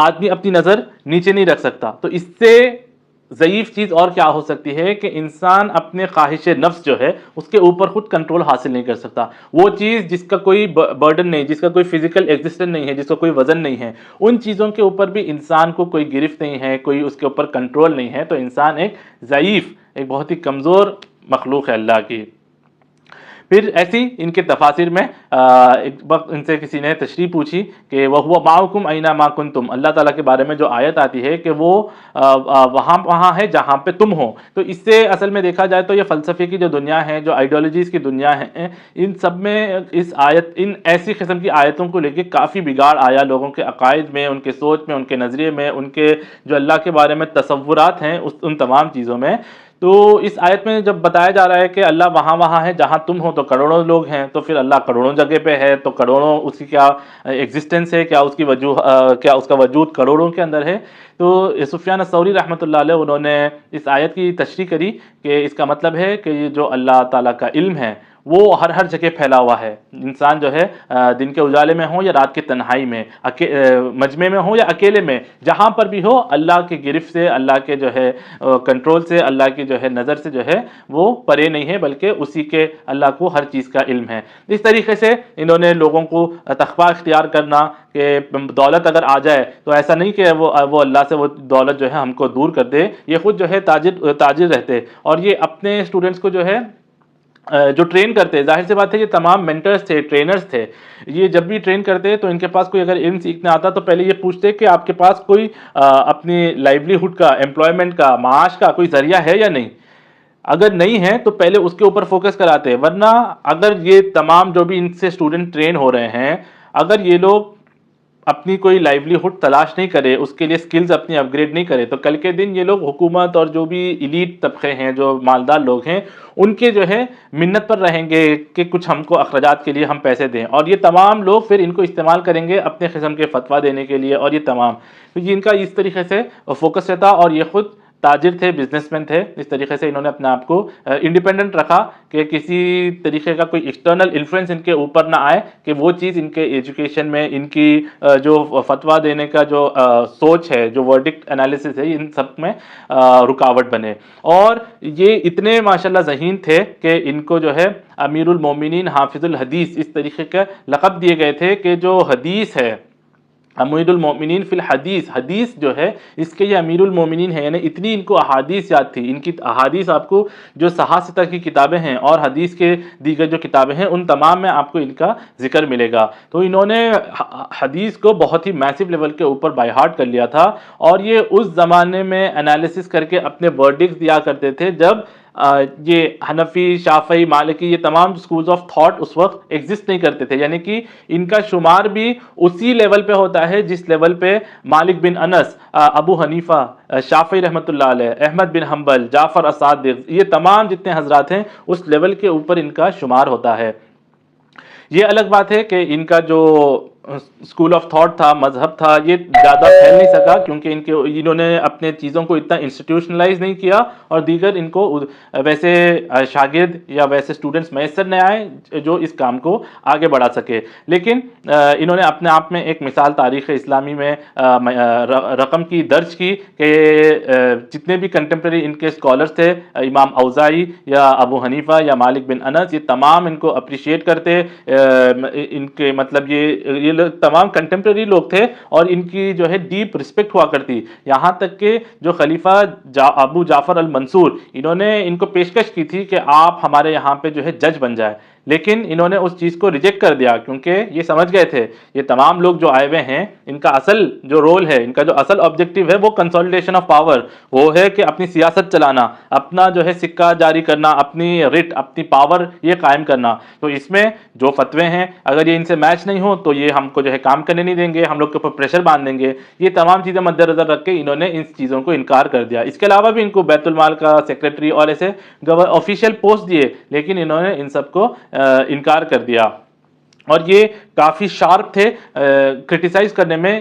آدمی اپنی نظر نیچے نہیں رکھ سکتا. تو اس سے ضعیف چیز اور کیا ہو سکتی ہے کہ انسان اپنے خواہش نفس جو ہے اس کے اوپر خود کنٹرول حاصل نہیں کر سکتا. وہ چیز جس کا کوئی برڈن نہیں، جس کا کوئی فزیکل ایگزسٹنس نہیں ہے، جس کا کوئی وزن نہیں ہے، ان چیزوں کے اوپر بھی انسان کو کوئی گرفت نہیں ہے، کوئی اس کے اوپر کنٹرول نہیں ہے، تو انسان ایک ضعیف، ایک بہت ہی کمزور مخلوق ہے اللہ کی. پھر ایسی ان کے تفاسیر میں ایک وقت ان سے کسی نے تشریح پوچھی کہ وَهُوَ مَعَكُمْ أَيْنَمَا كُنْتُمْ، اللہ تعالیٰ کے بارے میں جو آیت آتی ہے کہ وہ وہاں ہے جہاں پہ تم ہو. تو اس سے اصل میں دیکھا جائے تو یہ فلسفے کی جو دنیا ہے، جو آئیڈیالوجیز کی دنیا ہے، ان سب میں ان ایسی قسم کی آیتوں کو لے کے کافی بگاڑ آیا لوگوں کے عقائد میں، ان کے سوچ میں، ان کے نظریے میں، ان کے جو اللہ کے بارے میں تصورات ہیں ان تمام چیزوں میں. تو اس آیت میں جب بتایا جا رہا ہے کہ اللہ وہاں ہے جہاں تم ہو، تو کروڑوں لوگ ہیں، تو پھر اللہ کروڑوں جگہ پہ ہے، تو کروڑوں اس کی کیا ایگزسٹنس ہے، کیا اس کی کیا اس کا وجود کروڑوں کے اندر ہے. تو سفیان الثوری رحمۃ اللہ علیہ انہوں نے اس آیت کی تشریح کری کہ اس کا مطلب ہے کہ یہ جو اللہ تعالیٰ کا علم ہے وہ ہر جگہ پھیلا ہوا ہے. انسان جو ہے دن کے اجالے میں ہو یا رات کی تنہائی میں، مجمع میں ہو یا اکیلے میں، جہاں پر بھی ہو، اللہ کی گرفت سے، اللہ کے جو ہے کنٹرول سے، اللہ کی جو ہے نظر سے جو ہے وہ پرے نہیں ہے، بلکہ اسی کے اللہ کو ہر چیز کا علم ہے. اس طریقے سے انہوں نے لوگوں کو تقویٰ اختیار کرنا کہ دولت اگر آ جائے تو ایسا نہیں کہ وہ اللہ سے وہ دولت جو ہے ہم کو دور کر دے. یہ خود جو ہے تاجر رہتے، اور یہ اپنے اسٹوڈنٹس کو جو ہے جو ٹرین کرتے، ظاہر سی بات ہے یہ تمام مینٹرز تھے، ٹرینرز تھے، یہ جب بھی ٹرین کرتے تو ان کے پاس کوئی اگر علم سیکھنے آتا تو پہلے یہ پوچھتے کہ آپ کے پاس کوئی اپنی لائیولیہڈ کا، امپلائمنٹ کا، معاش کا کوئی ذریعہ ہے یا نہیں. اگر نہیں ہے تو پہلے اس کے اوپر فوکس کراتے. ورنہ اگر یہ تمام جو بھی ان سے اسٹوڈنٹ ٹرین ہو رہے ہیں، اگر یہ لوگ اپنی کوئی لائیولیہڈ تلاش نہیں کرے، اس کے لیے سکلز اپنی اپ گریڈ نہیں کرے، تو کل کے دن یہ لوگ حکومت اور جو بھی ایلیٹ طبقے ہیں، جو مالدار لوگ ہیں، ان کے جو ہے منت پر رہیں گے کہ کچھ ہم کو اخراجات کے لیے ہم پیسے دیں، اور یہ تمام لوگ پھر ان کو استعمال کریں گے اپنے قسم کے فتویٰ دینے کے لیے. اور یہ تمام تو یہ ان کا اس طریقے سے فوکس رہتا. اور یہ خود تاجر تھے، بزنس مین تھے. اس طریقے سے انہوں نے اپنے آپ کو انڈیپینڈنٹ رکھا کہ کسی طریقے کا کوئی ایکسٹرنل انفلوئنس ان کے اوپر نہ آئے کہ وہ چیز ان کے ایجوکیشن میں، ان کی جو فتویٰ دینے کا جو سوچ ہے، جو ورڈکٹ انالیسس ہے، ان سب میں رکاوٹ بنے. اور یہ اتنے ماشاءاللہ ذہین تھے کہ ان کو جو ہے امیر المومنین حافظ الحدیث اس طریقے کا لقب دیے گئے تھے کہ جو حدیث ہے، امیر المومنین فی الحدیث، حدیث جو ہے اس کے یہ امیر المومنین ہے. یعنی اتنی ان کو احادیث یاد تھی. ان کی احادیث آپ کو جو صحاح کی کتابیں ہیں اور حدیث کے دیگر جو کتابیں ہیں ان تمام میں آپ کو ان کا ذکر ملے گا. تو انہوں نے حدیث کو بہت ہی میسو لیول کے اوپر بائی ہارٹ کر لیا تھا. اور یہ اس زمانے میں انالیسس کر کے اپنے ورڈکٹس دیا کرتے تھے جب یہ حنفی، شافعی، مالکی، یہ تمام سکولز آف تھاٹ اس وقت ایگزسٹ نہیں کرتے تھے. یعنی کہ ان کا شمار بھی اسی لیول پہ ہوتا ہے جس لیول پہ مالک بن انس، ابو حنیفہ، شافعی رحمۃ اللہ علیہ، احمد بن حنبل، جعفر الصادق، یہ تمام جتنے حضرات ہیں اس لیول کے اوپر ان کا شمار ہوتا ہے. یہ الگ بات ہے کہ ان کا جو اسکول آف تھاٹ تھا، مذہب تھا، یہ زیادہ پھیل نہیں سکا کیونکہ انہوں نے اپنے چیزوں کو اتنا انسٹیٹیوشنلائز نہیں کیا، اور دیگر ان کو ویسے شاگرد یا ویسے اسٹوڈنٹس میسر نہ آئے جو اس کام کو آگے بڑھا سکے. لیکن انہوں نے اپنے آپ میں ایک مثال تاریخ اسلامی میں رقم کی درج کی کہ جتنے بھی کنٹمپریری ان کے اسکالرس تھے، امام اوزاعی یا ابو حنیفہ یا مالک بن انس، یہ تمام ان کو اپریشیٹ کرتے. ان کے مطلب یہ تمام کنٹمپریری لوگ تھے اور ان کی جو ہے ڈیپ رسپیکٹ ہوا کرتی. یہاں تک کہ جو خلیفہ ابو جعفر المنصور، انہوں نے ان کو پیشکش کی تھی کہ آپ ہمارے یہاں پہ جو ہے جج بن جائے، لیکن انہوں نے اس چیز کو ریجیکٹ کر دیا کیونکہ یہ سمجھ گئے تھے یہ تمام لوگ جو آئے ہوئے ہیں ان کا اصل جو رول ہے، ان کا جو اصل آبجیکٹیو ہے وہ کنسولیڈیشن آف پاور، وہ ہے کہ اپنی سیاست چلانا، اپنا جو ہے سکہ جاری کرنا، اپنی رٹ، اپنی پاور یہ قائم کرنا. تو اس میں جو فتوے ہیں اگر یہ ان سے میچ نہیں ہو تو یہ ہم کو جو ہے کام کرنے نہیں دیں گے، ہم لوگ کے اوپر پریشر باندھ دیں گے. یہ تمام چیزیں مد نظر رکھ کے انہوں نے ان چیزوں کو انکار کر دیا. اس کے علاوہ بھی ان کو بیت المال کا سیکرٹری اور ایسے آفیشیل پوسٹ دیے، لیکن انہوں نے ان سب کو انکار کر دیا. اور یہ کافی شارپ تھے کرٹیسائز کرنے میں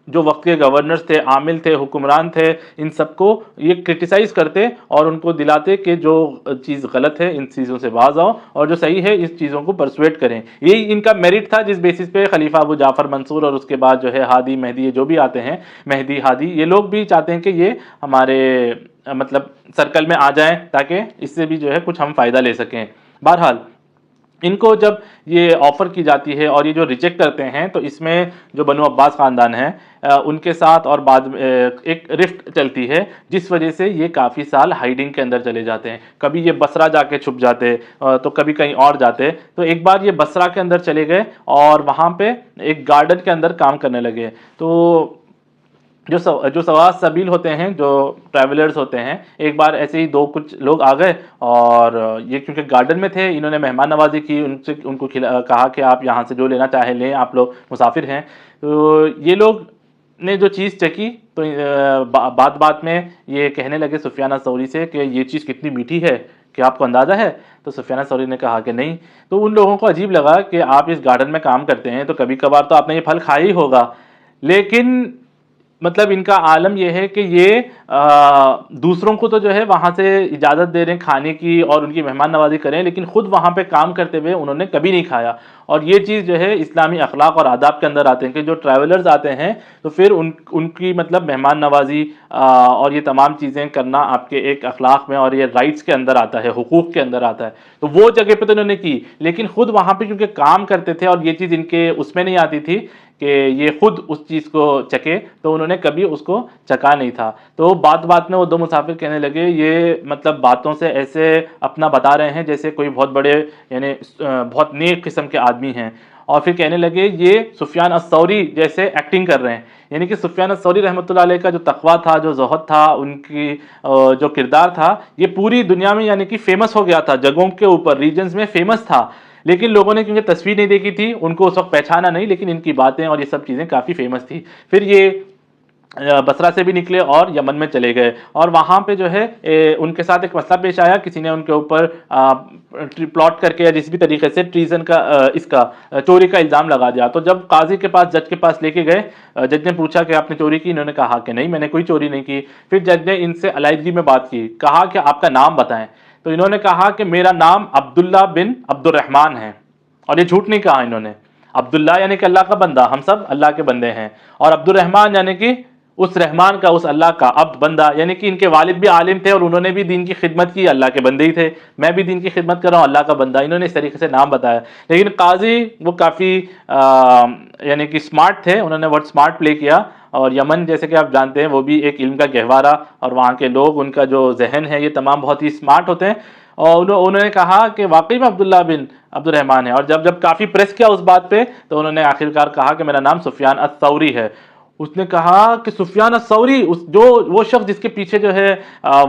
جو وقت کے گورنرز تھے، عامل تھے، حکمران تھے، ان سب کو یہ کرٹیسائز کرتے اور ان کو دلاتے کہ جو چیز غلط ہے ان چیزوں سے باز آؤ، اور جو صحیح ہے اس چیزوں کو پرسویٹ کریں. یہی ان کا میرٹ تھا جس بیسس پہ خلیفہ ابو جعفر منصور اور اس کے بعد جو ہے ہادی مہدی، یہ جو بھی آتے ہیں مہدی ہادی، یہ لوگ بھی چاہتے ہیں کہ یہ ہمارے مطلب سرکل میں آ جائیں تاکہ اس سے بھی جو ہے کچھ ہم فائدہ لے سکیں. بہرحال ان کو جب یہ آفر کی جاتی ہے اور یہ جو ریجیکٹ کرتے ہیں تو اس میں جو بنو عباس خاندان ہے ان کے ساتھ اور بعد ایک رفٹ چلتی ہے جس وجہ سے یہ کافی سال ہائیڈنگ کے اندر چلے جاتے ہیں. کبھی یہ بصرہ جا کے چھپ جاتے تو کبھی کہیں اور جاتے. تو ایک بار یہ بصرہ کے اندر چلے گئے اور وہاں پہ ایک گارڈن کے اندر کام کرنے لگے. تو جو سواس سبیل ہوتے ہیں، جو ٹریولرز ہوتے ہیں، ایک بار ایسے ہی دو کچھ لوگ آ گئے اور یہ کیونکہ گارڈن میں تھے، انہوں نے مہمان نوازی کی، ان کو کہا کہ آپ یہاں سے جو لینا چاہیں لیں، آپ لوگ مسافر ہیں. تو یہ لوگ نے جو چیز چکھی تو بات میں یہ کہنے لگے سفیان الثوری سے کہ یہ چیز کتنی میٹھی ہے، کہ آپ کو اندازہ ہے؟ تو سفیان الثوری نے کہا کہ نہیں. تو ان لوگوں کو عجیب لگا کہ آپ اس گارڈن میں کام کرتے ہیں تو کبھی کبھار تو آپ نے یہ پھل کھایا ہی ہوگا، لیکن مطلب ان کا عالم یہ ہے کہ یہ دوسروں کو تو جو ہے وہاں سے اجازت دے رہے ہیں کھانے کی اور ان کی مہمان نوازی کریں، لیکن خود وہاں پہ کام کرتے ہوئے انہوں نے کبھی نہیں کھایا. اور یہ چیز جو ہے اسلامی اخلاق اور آداب کے اندر آتے ہیں کہ جو ٹریولرز آتے ہیں تو پھر ان کی مطلب مہمان نوازی اور یہ تمام چیزیں کرنا آپ کے ایک اخلاق میں اور یہ رائٹس کے اندر آتا ہے، حقوق کے اندر آتا ہے. تو وہ جگہ پہ تو انہوں نے کی، لیکن خود وہاں پہ کیونکہ کام کرتے تھے اور یہ چیز ان کے اس میں نہیں آتی تھی کہ یہ خود اس چیز کو چکے، تو انہوں نے کبھی اس کو چکا نہیں تھا. تو بات میں وہ دو مسافر کہنے لگے یہ مطلب باتوں سے ایسے اپنا بتا رہے ہیں جیسے کوئی بہت بڑے یعنی بہت نیک قسم کے آدمی ہیں. اور پھر کہنے لگے یہ سفیان الثوری جیسے ایکٹنگ کر رہے ہیں. یعنی کہ سفیان الثوری رحمۃ اللہ علیہ کا جو تقویٰ تھا، جو زہد تھا، ان کی جو کردار تھا، یہ پوری دنیا میں یعنی کہ فیمس ہو گیا تھا، جگہوں کے اوپر ریجنز میں فیمس تھا. لیکن لوگوں نے کیونکہ تصویر نہیں دیکھی تھی ان کو اس وقت پہچانا نہیں، لیکن ان کی باتیں اور یہ سب چیزیں کافی فیمس تھی. پھر یہ بصرہ سے بھی نکلے اور یمن میں چلے گئے اور وہاں پہ جو ہے ان کے ساتھ ایک مسئلہ پیش آیا. کسی نے ان کے اوپر پلاٹ کر کے یا جس بھی طریقے سے ٹریزن کا اس کا چوری کا الزام لگا دیا. تو جب قاضی کے پاس، جج کے پاس لے کے گئے، جج نے پوچھا کہ آپ نے چوری کی؟ انہوں نے کہا کہ نہیں، میں نے کوئی چوری نہیں کی. پھر جج نے ان سے علیحدگی میں بات کی، کہا کہ آپ کا نام بتائیں. تو انہوں نے کہا کہ میرا نام عبداللہ بن عبد الرحمن ہے. اور یہ جھوٹ نہیں کہا انہوں نے. عبداللہ یعنی کہ اللہ کا بندہ، ہم سب اللہ کے بندے ہیں، اور عبد الرحمن یعنی کہ اس رحمان کا، اس اللہ کا عبد بندہ. یعنی کہ ان کے والد بھی عالم تھے اور انہوں نے بھی دین کی خدمت کی، اللہ کے بندے ہی تھے. میں بھی دین کی خدمت کر رہا ہوں، اللہ کا بندہ. انہوں نے اس طریقے سے نام بتایا. لیکن قاضی وہ کافی یعنی کہ اسمارٹ تھے، انہوں نے ورڈ اسمارٹ پلے کیا. اور یمن جیسے کہ آپ جانتے ہیں وہ بھی ایک علم کا گہوارہ، اور وہاں کے لوگ، ان کا جو ذہن ہے یہ تمام بہت ہی اسمارٹ ہوتے ہیں. اور انہوں نے کہا کہ واقعی میں عبداللہ بن عبد الرحمن ہے. اور جب کافی پریس کیا اس بات پہ تو انہوں نے آخرکار کہا کہ میرا نام سفیان الثوری ہے. اس نے کہا کہ سفیان الثوری، وہ شخص جس کے پیچھے جو ہے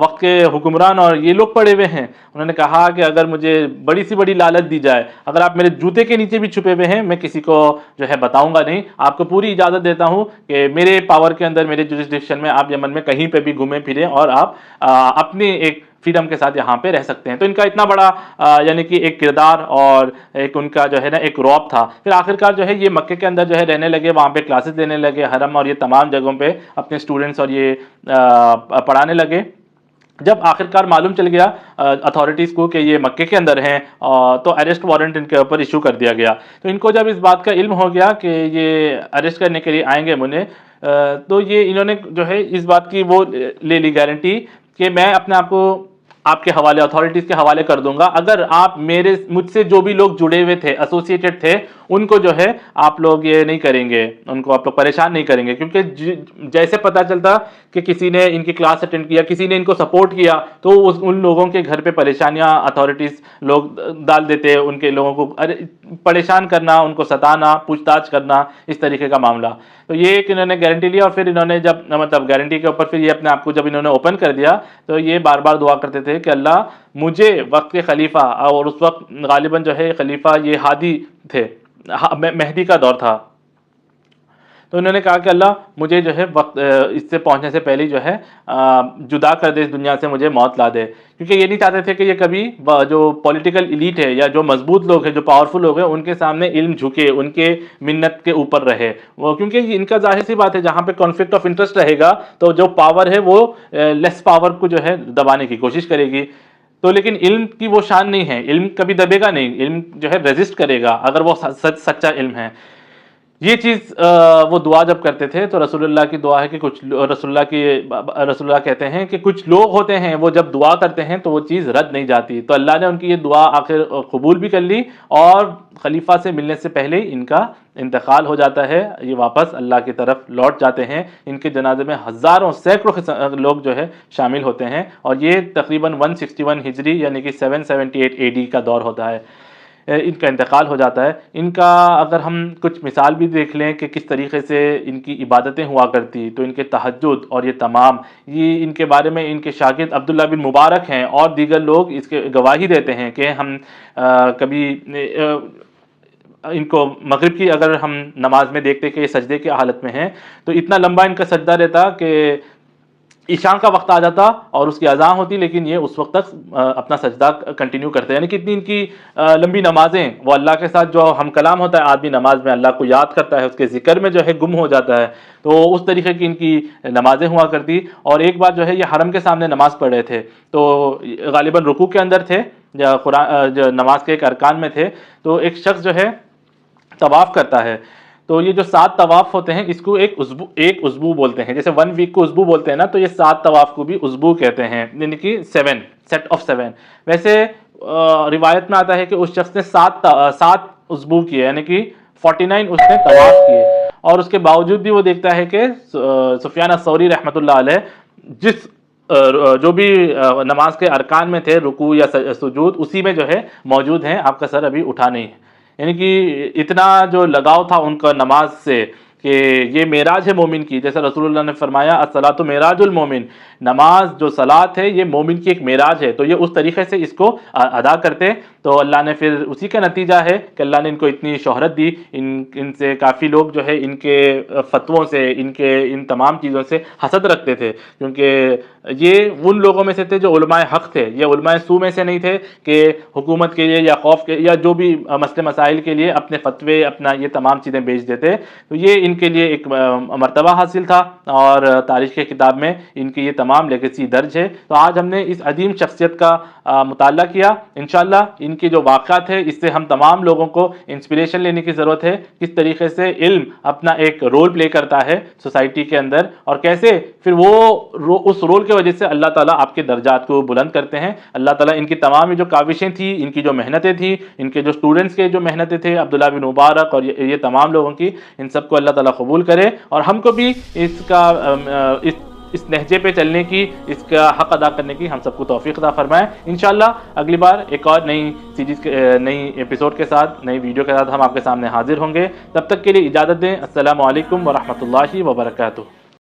وقت کے حکمران اور یہ لوگ پڑے ہوئے ہیں. انہوں نے کہا کہ اگر مجھے بڑی سی بڑی لالچ دی جائے، اگر آپ میرے جوتے کے نیچے بھی چھپے ہوئے ہیں، میں کسی کو جو ہے بتاؤں گا نہیں. آپ کو پوری اجازت دیتا ہوں کہ میرے پاور کے اندر، میرے جورسڈکشن میں آپ یمن میں کہیں پہ بھی گھومیں پھریں اور آپ اپنی ایک فریڈم کے ساتھ یہاں پہ رہ سکتے ہیں. تو ان کا اتنا بڑا یعنی کہ ایک کردار اور ایک ان کا جو ہے نا ایک رعب تھا. پھر آخرکار جو ہے یہ مکے کے اندر جو ہے رہنے لگے، وہاں پہ کلاسز دینے لگے، حرم اور یہ تمام جگہوں پہ اپنے اسٹوڈنٹس اور یہ پڑھانے لگے. جب آخرکار معلوم چل گیا اتھارٹیز کو کہ یہ مکے کے اندر ہیں تو اریسٹ وارنٹ ان کے اوپر ایشو کر دیا گیا. تو ان کو جب اس بات کا علم ہو گیا کہ یہ اریسٹ کرنے کے لیے آئیں گے مجھے، تو یہ انہوں نے جو ہے اس بات کی وہ لے لی گارنٹی کہ میں اپنے آپ کو آپ کے حوالے، اتھارٹیز کے حوالے کر دوں گا. اگر آپ مجھ سے جو بھی لوگ جڑے ہوئے تھے، ایسوسیٹڈ تھے، ان کو جو ہے آپ لوگ یہ نہیں کریں گے، ان کو آپ لوگ پریشان نہیں کریں گے. کیونکہ جیسے پتہ چلتا کہ کسی نے ان کی کلاس اٹینڈ کیا، کسی نے ان کو سپورٹ کیا، تو ان لوگوں کے گھر پہ پریشانیاں اتھارٹیز لوگ ڈال دیتے، ان کے لوگوں کو پریشان کرنا، ان کو ستانا، پوچھ تاچھ کرنا، اس طریقے کا معاملہ. تو یہ ایک انہوں نے گارنٹی لیا. اور پھر انہوں نے جب مطلب گارنٹی کے اوپر پھر یہ اپنے آپ کو جب انہوں نے اوپن کر دیا تو یہ بار بار دعا کرتے تھے کہ اللہ مجھے وقت کے خلیفہ، اور اس وقت غالباً جو ہے خلیفہ یہ ہادی تھے، مہدی کا دور تھا، تو انہوں نے کہا کہ اللہ مجھے جو ہے وقت اس سے پہنچنے سے پہلے جو ہے جدا کر دے اس دنیا سے، مجھے موت لا دے، کیونکہ یہ نہیں چاہتے تھے کہ یہ کبھی جو پولیٹیکل ایلیٹ ہے یا جو مضبوط لوگ ہیں، جو پاورفل لوگ ہیں، ان کے سامنے علم جھکے، ان کے منت کے اوپر رہے وہ، کیونکہ ان کا ظاہر سی بات ہے جہاں پہ کانفلکٹ آف انٹرسٹ رہے گا تو جو پاور ہے وہ لیس پاور کو جو ہے دبانے کی کوشش کرے گی۔ تو لیکن علم کی وہ شان نہیں ہے، علم کبھی دبے گا نہیں، علم جو ہے ریزسٹ کرے گا اگر وہ سچا علم ہے۔ یہ چیز وہ دعا جب کرتے تھے تو رسول اللہ کی دعا ہے کہ رسول اللہ کہتے ہیں کہ کچھ لوگ ہوتے ہیں وہ جب دعا کرتے ہیں تو وہ چیز رد نہیں جاتی، تو اللہ نے ان کی یہ دعا آخر قبول بھی کر لی، اور خلیفہ سے ملنے سے پہلے ہی ان کا انتقال ہو جاتا ہے، یہ واپس اللہ کی طرف لوٹ جاتے ہیں۔ ان کے جنازے میں ہزاروں سینکڑوں لوگ جو ہے شامل ہوتے ہیں، اور یہ تقریباً 161 ہجری یعنی کہ 778 AD کا دور ہوتا ہے، ان کا انتقال ہو جاتا ہے۔ ان کا اگر ہم کچھ مثال بھی دیکھ لیں کہ کس طریقے سے ان کی عبادتیں ہوا کرتی، تو ان کے تہجد اور یہ تمام، یہ ان کے بارے میں ان کے شاگرد عبداللہ بن مبارک ہیں اور دیگر لوگ اس کے گواہی دیتے ہیں کہ ہم کبھی ان کو مغرب کی اگر ہم نماز میں دیکھتے کہ یہ سجدے کی حالت میں ہیں تو اتنا لمبا ان کا سجدہ رہتا کہ عشاء کا وقت آ جاتا اور اس کی اذان ہوتی، لیکن یہ اس وقت تک اپنا سجدہ کنٹینیو کرتے ہیں، یعنی کہ اتنی ان کی لمبی نمازیں، وہ اللہ کے ساتھ جو ہم کلام ہوتا ہے آدمی نماز میں اللہ کو یاد کرتا ہے، اس کے ذکر میں جو ہے گم ہو جاتا ہے، تو اس طریقے کی ان کی نمازیں ہوا کرتی۔ اور ایک بار جو ہے یہ حرم کے سامنے نماز پڑھ رہے تھے، تو غالباً رکوع کے اندر تھے یا قرآن جو نماز کے ایک ارکان میں تھے، تو ایک شخص جو ہے طواف کرتا ہے، تو یہ جو 7 طواف ہوتے ہیں اس کو ایک عضبو بولتے ہیں، جیسے 1 ویک کو عضبو بولتے ہیں نا، تو یہ 7 طواف کو بھی عضبو کہتے ہیں، یعنی کہ 7 سیٹ آف 7۔ ویسے روایت میں آتا ہے کہ اس شخص نے 7 عضبو کیے، یعنی کہ 49 اس نے طواف کیے، اور اس کے باوجود بھی وہ دیکھتا ہے کہ سفیان الثوری رحمۃ اللہ علیہ جس جو بھی نماز کے ارکان میں تھے، رکوع یا سجود، اسی میں جو ہے موجود ہیں، آپ کا سر ابھی اٹھا نہیں ہے، یعنی کہ اتنا جو لگاؤ تھا ان کا نماز سے کہ یہ معراج ہے مومن کی، جیسے رسول اللہ نے فرمایا الصلاۃ معراج المومن، نماز جو صلاۃ ہے یہ مومن کی ایک معراج ہے، تو یہ اس طریقے سے اس کو ادا کرتے، تو اللہ نے پھر اسی کا نتیجہ ہے کہ اللہ نے ان کو اتنی شہرت دی، ان سے کافی لوگ جو ہے ان کے فتووں سے، ان تمام چیزوں سے حسد رکھتے تھے، کیونکہ یہ ان لوگوں میں سے تھے جو علماء حق تھے، یہ علماء سو میں سے نہیں تھے کہ حکومت کے لیے یا خوف کے یا جو بھی مسئلے مسائل کے لیے اپنے فتوے، اپنا یہ تمام چیزیں بیچ دیتے، تو یہ ان کے لیے ایک مرتبہ حاصل تھا، اور تاریخ کی کتاب میں ان کی یہ تمام لیگیسی درج ہے۔ تو آج ہم نے اس عظیم شخصیت کا مطالعہ کیا، انشاءاللہ ان کی جو واقعات ہے اس سے ہم تمام لوگوں کو انسپریشن لینے کی ضرورت ہے، کس طریقے سے علم اپنا ایک رول پلے کرتا ہے سوسائٹی کے اندر، اور کیسے پھر وہ اس رول کی وجہ سے اللہ تعالیٰ آپ کے درجات کو بلند کرتے ہیں۔ اللہ تعالیٰ ان کی تمام جو کاوشیں تھیں، ان کی جو محنتیں تھیں، ان کے جو اسٹوڈنٹس کے جو محنتیں تھے، عبداللہ بن مبارک اور یہ تمام لوگوں کی، ان سب کو اللہ تعالیٰ قبول کرے، اور ہم کو بھی اس نہجے پہ چلنے کی، اس کا حق ادا کرنے کی ہم سب کو توفیق عطا فرمائے۔ انشاءاللہ اگلی بار ایک اور نئی سیریز نئی ایپیسوڈ کے ساتھ، نئی ویڈیو کے ساتھ ہم آپ کے سامنے حاضر ہوں گے، تب تک کے لیے اجازت دیں۔ السلام علیکم ورحمۃ اللہ وبرکاتہ۔